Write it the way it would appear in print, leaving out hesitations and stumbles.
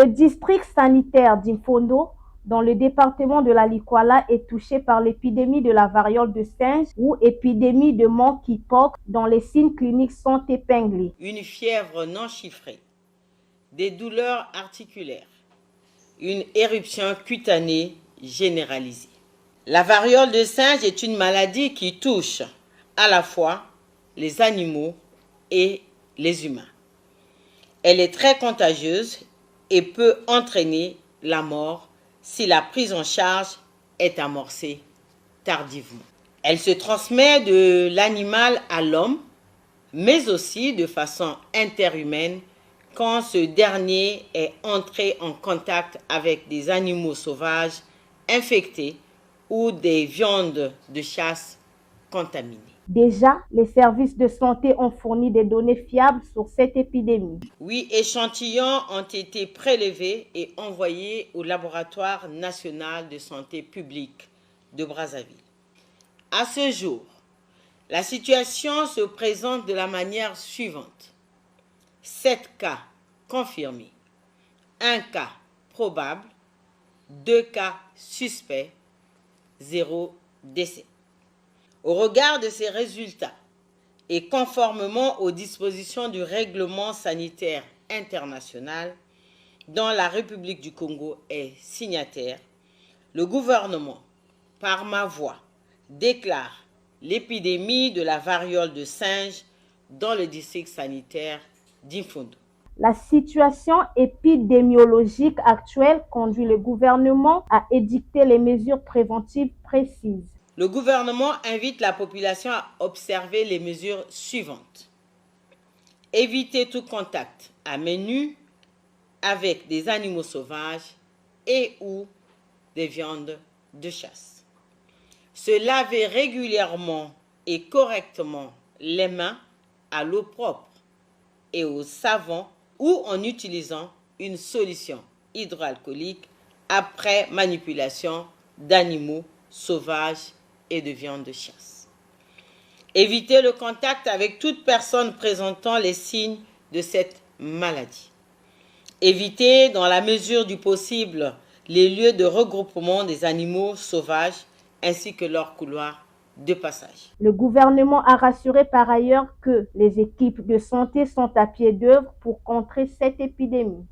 Le district sanitaire d'Imfondo, dans le département de la Likwala, est touché par l'épidémie de la variole de singe ou épidémie de monkeypox dont les signes cliniques sont épinglés. Une fièvre non chiffrée, des douleurs articulaires, une éruption cutanée généralisée. La variole de singe est une maladie qui touche à la fois les animaux et les humains. Elle est très contagieuse et peut entraîner la mort si la prise en charge est amorcée tardivement. Elle se transmet de l'animal à l'homme, mais aussi de façon interhumaine quand ce dernier est entré en contact avec des animaux sauvages infectés ou des viandes de chasse contaminées. Déjà, les services de santé ont fourni des données fiables sur cette épidémie. 8 échantillons ont été prélevés et envoyés au laboratoire national de santé publique de Brazzaville. À ce jour, la situation se présente de la manière suivante. 7 cas confirmés, 1 cas probable, 2 cas suspects, 0 décès. Au regard de ces résultats et conformément aux dispositions du règlement sanitaire international dont la République du Congo est signataire, le gouvernement, par ma voix, déclare l'épidémie de la variole de singe dans le district sanitaire d'Imfondo. La situation épidémiologique actuelle conduit le gouvernement à édicter les mesures préventives précises. Le gouvernement invite la population à observer les mesures suivantes. Éviter tout contact à main nue avec des animaux sauvages et ou des viandes de chasse. Se laver régulièrement et correctement les mains à l'eau propre et au savon ou en utilisant une solution hydroalcoolique après manipulation d'animaux sauvages et de viande de chasse. Éviter le contact avec toute personne présentant les signes de cette maladie. Éviter, dans la mesure du possible, les lieux de regroupement des animaux sauvages ainsi que leurs couloirs de passage. Le gouvernement a rassuré par ailleurs que les équipes de santé sont à pied d'œuvre pour contrer cette épidémie.